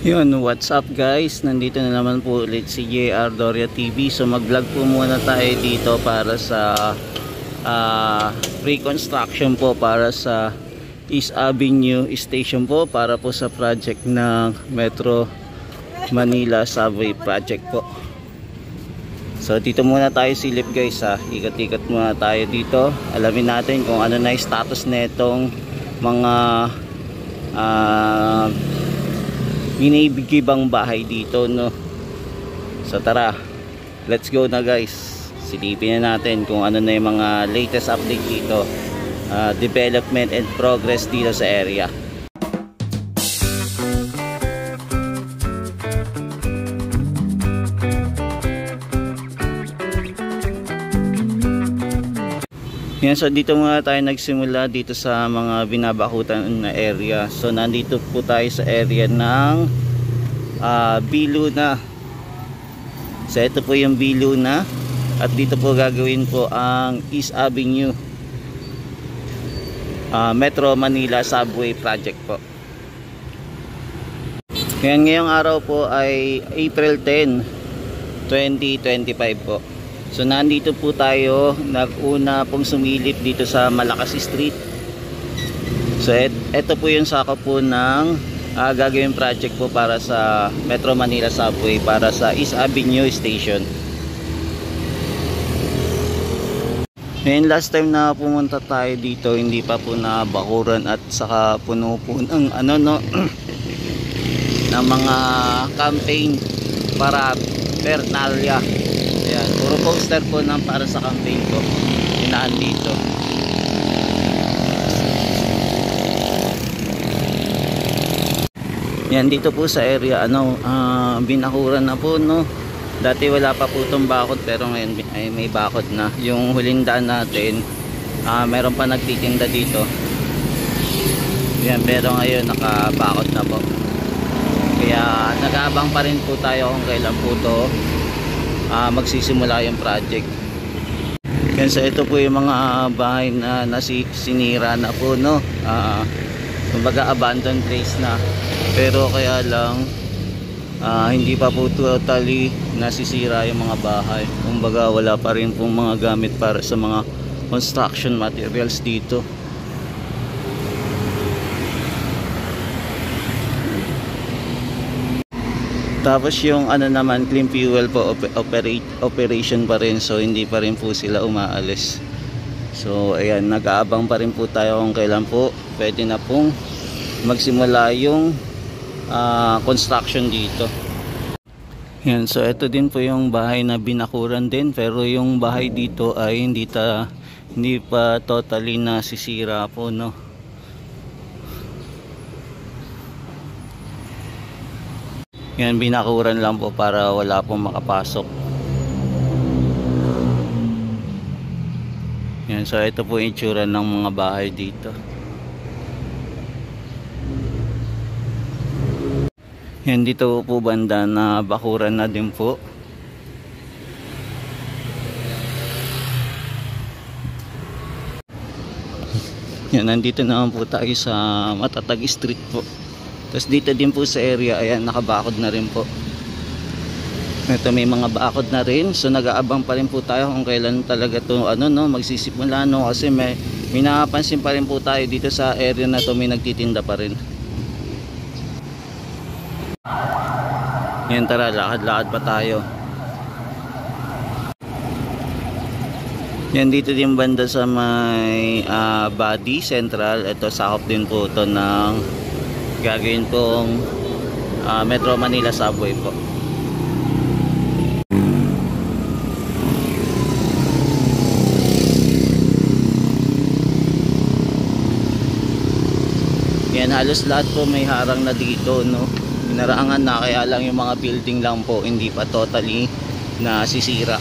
Yun, what's up guys? Nandito na naman po ulit si JR Doria TV. So mag-vlog po muna tayo dito para sa pre-construction po para sa East Avenue Station po, para po sa project ng Metro Manila Subway project po. So dito muna tayo silip guys ha. Ikat-ikat muna tayo dito. Alamin natin kung ano na yung status netong mga binibigibang bahay dito, no? So tara, let's go na guys. Silipin na natin kung ano na yung mga latest update dito, development and progress dito sa area. Yan, so dito muna tayo nagsimula dito sa mga binabakutan na area. So nandito po tayo sa area ng B-Luna. So ito po yung B-Luna. At dito po gagawin po ang East Avenue Metro Manila Subway project po. Yan, ngayong araw po ay April 10, 2025 po. So nandito po tayo, nag-una pong sumilip dito sa Malakas Street. So ito po yung sakop po ng gagawin project po para sa Metro Manila Subway, para sa East Avenue Station. Ngayon, last time na pumunta tayo dito, hindi pa po nabakuran at saka puno po ng ng mga campaign para Pernalia. Ayan, puro poster po ng para sa campaign ko inaan dito. Yan, dito po sa area binakuran na po, no. Dati wala pa po itong bakod, pero ngayon ay may bakod na. Yung huling daan natin, meron pa nagtitinda dito. Yan, pero ngayon nakabakod na po. Kaya nag-aabang pa rin po tayo kung kailan po to magsisimula yung project. Yan, so ito po yung mga bahay na sinira na po, no. Kumbaga abandoned place na, pero kaya lang hindi pa po totally nasisira yung mga bahay. Kumbaga wala pa rin pong mga gamit para sa mga construction materials dito. Tapos yung naman, clean fuel po, operation pa rin. So hindi pa rin po sila umaalis. So ayan, nag-aabang pa rin po tayo kung kailan po pwede na pong magsimula yung construction dito. Yan, so ito din po yung bahay na binakuran din, pero yung bahay dito ay hindi pa totally nasisira po, no. Yan, binakuran lang po para wala pong makapasok. Yan, so ito po yung itsura ng mga bahay dito. Yan, dito po banda na bakuran na din po. Yan, nandito naman po tayo sa Matatag Street po. Tapos dito din po sa area, ayan, nakabakod na rin po. Ito, may mga bakod na rin. So nag-aabang pa rin po tayo kung kailan talaga to magsisimula, no. Kasi may napapansin pa rin po tayo dito sa area na to, may nagtitinda pa rin. Yan, tara, lakad-lakad pa tayo. Yan, dito din banda sa may Body Central. Ito, sakop din po ito ng gagawin pong Metro Manila Subway po. Yan, halos lahat po may harang na dito, no. Inarangan na, kaya lang yung mga building lang po hindi pa totally nasisira.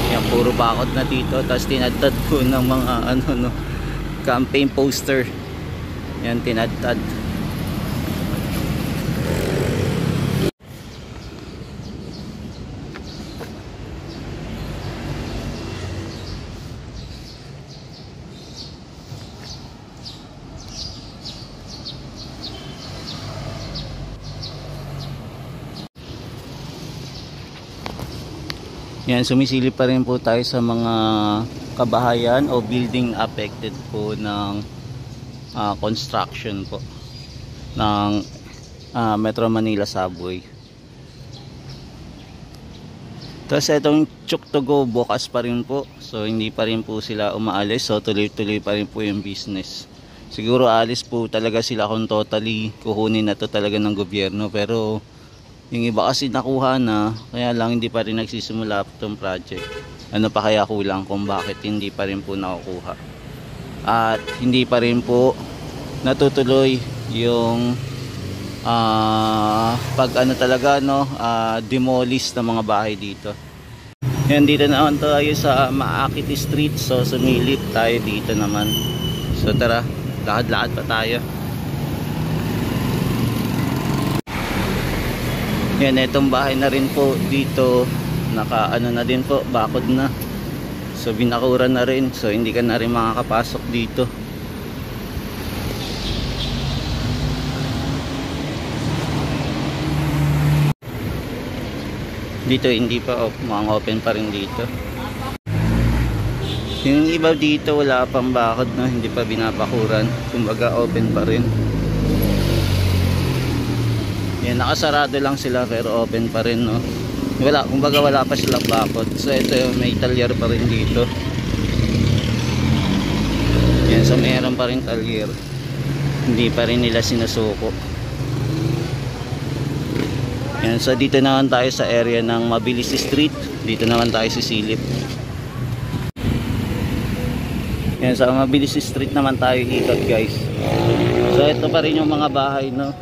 Yan, puro bakod na dito, tapos tinadtad po ng mga campaign poster. Yan, tinadtad. Yan, sumisilip pa rin po tayo sa mga kabahayan o building affected po ng construction po ng Metro Manila Subway. Tapos itong Chuk to Go bukas pa rin po, so hindi pa rin po sila umaalis, so tuloy-tuloy pa rin po yung business. Siguro alis po talaga sila kung totally kukunin na to talaga ng gobyerno, pero yung iba kasi nakuha na, kaya lang hindi pa rin nagsisimula itong project. Ano pa kaya kulang kung bakit hindi pa rin po nakukuha at hindi pa rin po natutuloy yung pag ano talaga, no, demolish ng mga bahay dito. Yan, dito naman tayo sa Maakit Street, so sumilip tayo dito naman. So tara, lakad-lakad pa tayo. Yan, itong bahay na rin po dito, naka ano na din po, bakod na, so binakuran na rin, so hindi ka na rin makakapasok dito. Dito hindi pa, mukhang open pa rin dito. Yung iba dito wala pang bakod, no, hindi pa binabakuran, kumbaga open pa rin. Yan, nakasarado lang sila pero open pa rin, no. Wala, kumbaga wala pa silang bakod. So ito yung may talyer pa rin dito. Yan, so mayroon pa rin talyer, hindi pa rin nila sinusuko. Yan, so dito naman tayo sa area ng Mabilis Street. Dito naman tayo sisilip. Yan, sa Mabilis Street naman tayo ikot, guys. So ito pa rin yung mga bahay, no.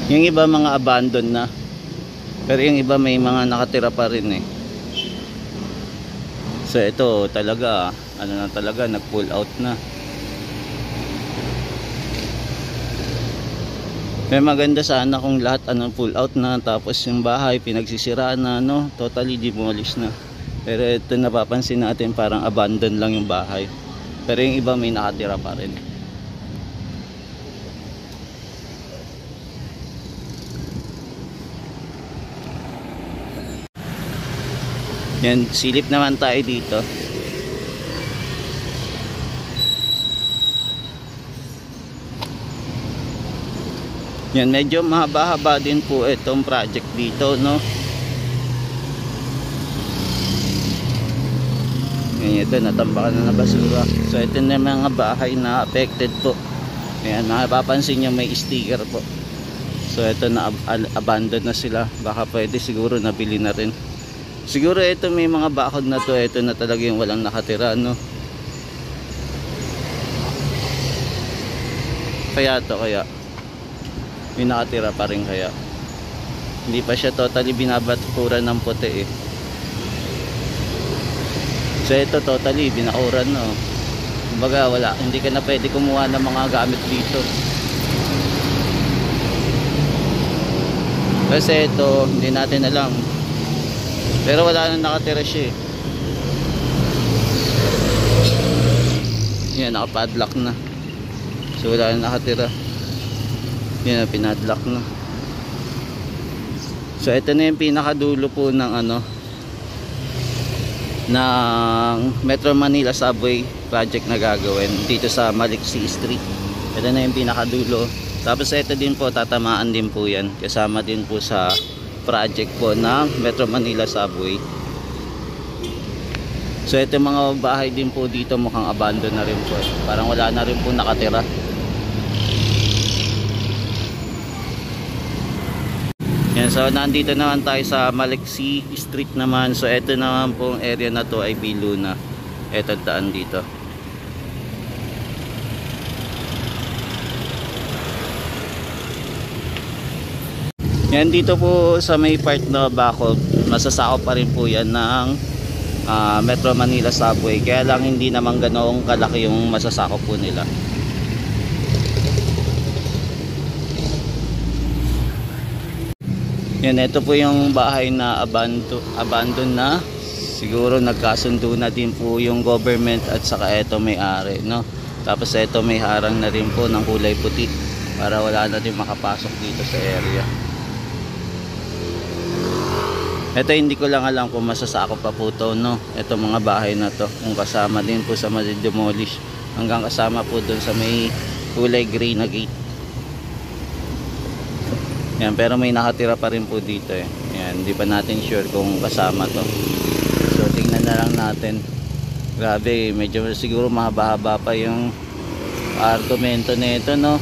Yung iba mga abandon na, pero yung iba may mga nakatira pa rin eh. So ito talaga, ano na talaga, nag pull out na. May maganda sana kung lahat pull out na, tapos yung bahay pinagsisiraan na, no, totally demolished na. Pero ito napapansin natin parang abandon lang yung bahay, pero yung iba may nakatira pa rin. Yan, silip naman tayo dito. Yan, medyo mahaba-haba din po itong project dito, no. Yan, ito natambakan na basura. So ito na mga bahay na affected po. Ayan, mapapansin nyo may sticker po. So ito na abandoned na sila. Baka pwede siguro nabili na rin. Siguro ito may mga bakod na to, ito na talaga yung walang nakatira, no. Kaya to, kaya may nakatira pa rin, kaya hindi pa siya totally binabaturan ng puti eh. So ito totally binakuran, no. Kumbaga wala, hindi ka na pwede kumuha ng mga gamit dito. Kasi ito hindi natin alam, pero wala nang nakatira siya eh. Yan, nakapadlock na, so wala nang nakatira. Yan, pinadlock na. So ito na yung pinakadulo po ng ng Metro Manila Subway project na gagawin dito sa Maliksi Street. Ito na yung pinakadulo. Tapos ito din po, tatamaan din po yan, kasama din po sa project po ng Metro Manila Subway. So ito mga bahay din po dito mukhang abandon na rin po, parang wala na rin po nakatira. Yan, so nandito naman tayo sa Maliksi Street naman. So ito naman pong area na to ay Biluna. Ito daan dito. Yan, dito po sa may part na Bacol, masasakop pa rin po yan ng Metro Manila Subway. Kaya lang hindi naman ganoong kalaki yung masasakop po nila. Yan, ito po yung bahay na abandon na. Siguro nagkasundo na din po yung government at saka ito may-ari, no. Tapos ito may harang na rin po ng kulay puti. para wala na din makapasok dito sa area. Ito hindi ko lang alam kung masasakop pa po to, no? Ito mga bahay na to, kung kasama din po sa ma-demolish, hanggang kasama po dun sa may kulay gray na gate. Yan, pero may nakatira pa rin po dito eh. Yan, hindi pa natin sure kung kasama to. So tingnan na lang natin. Grabe, medyo siguro mahaba-haba pa yung argumento nito, no?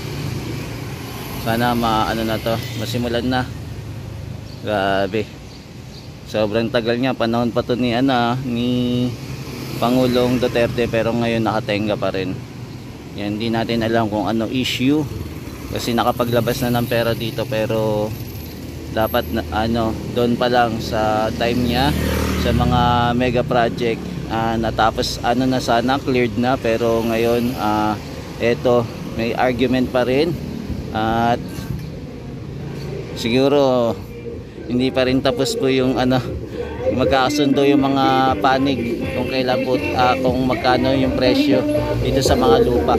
Sana maano na to, masimulan na. Grabe. Sobrang tagal nga, panahon pa to ni Pangulong Duterte, pero ngayon nakatenga pa rin. Yan, hindi natin alam kung ano issue kasi nakapaglabas na ng pera dito, pero dapat na, doon pa lang sa time niya sa mga mega project natapos na sana, cleared na, pero ngayon eto may argument pa rin at siguro hindi pa rin tapos po yung magkakasundo yung mga panig kung kailan po kung magkano yung presyo dito sa mga lupa.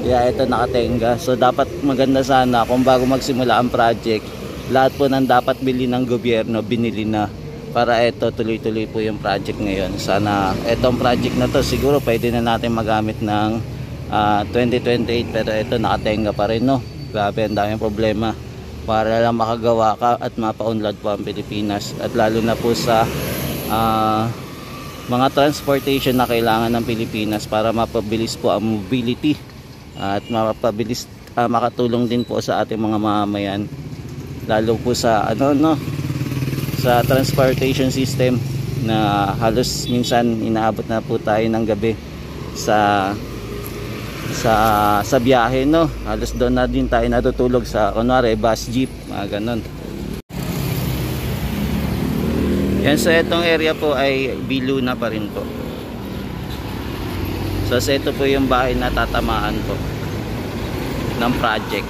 Kaya ito nakatenga. So dapat maganda sana kung bago magsimula ang project, lahat po ng dapat bili ng gobyerno binili na, para ito tuloy-tuloy po yung project ngayon. Sana etong project na to siguro pwede na natin magamit ng 2028, pero ito nakatenga pa rin, no? Grabe, ang daming problema para lang makagawa ka at mapaunlad po ang Pilipinas, at lalo na po sa mga transportation na kailangan ng Pilipinas para mapabilis po ang mobility at mapabilis makatulong din po sa ating mga mamamayan, lalo po sa sa transportation system na halos minsan inaabot na po tayo ng gabi sa biyahe, no? Halos doon na din tayo natutulog sa kunwari bus, jeep, mga ganon. Yan, so itong area po ay Biluna pa rin po. So ito po yung bahay na tatamaan po ng project.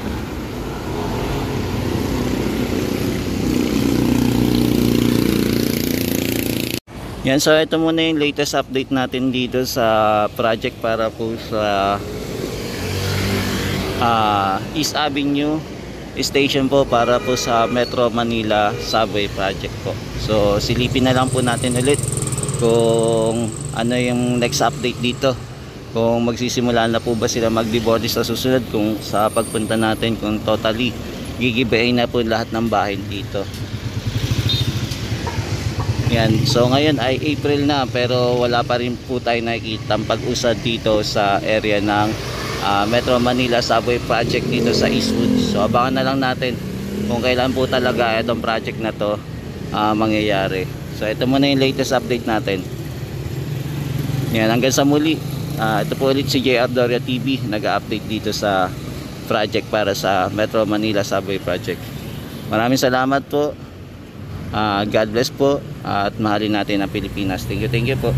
Yan, so ito muna yung latest update natin dito sa project para po sa East Avenue Station po, para po sa Metro Manila Subway Project po. So silipin na lang po natin ulit kung ano yung next update dito, kung magsisimula na po ba sila magdeborde sa susunod, kung sa pagpunta natin kung totally gigibayin na po lahat ng bahay dito. Yan, so ngayon ay April na, pero wala pa rin po tayo nakikita ang pag-usad dito sa area ng Metro Manila Subway Project dito sa Eastwood. So abangan na lang natin kung kailan po talaga itong project na to mangyayari. So ito muna yung latest update natin. Yan, hanggang sa muli. Ito po ulit si JR Doria TV, nag-update dito sa project para sa Metro Manila Subway Project. Maraming salamat po. God bless po, at mahalin natin ang Pilipinas. Thank you po.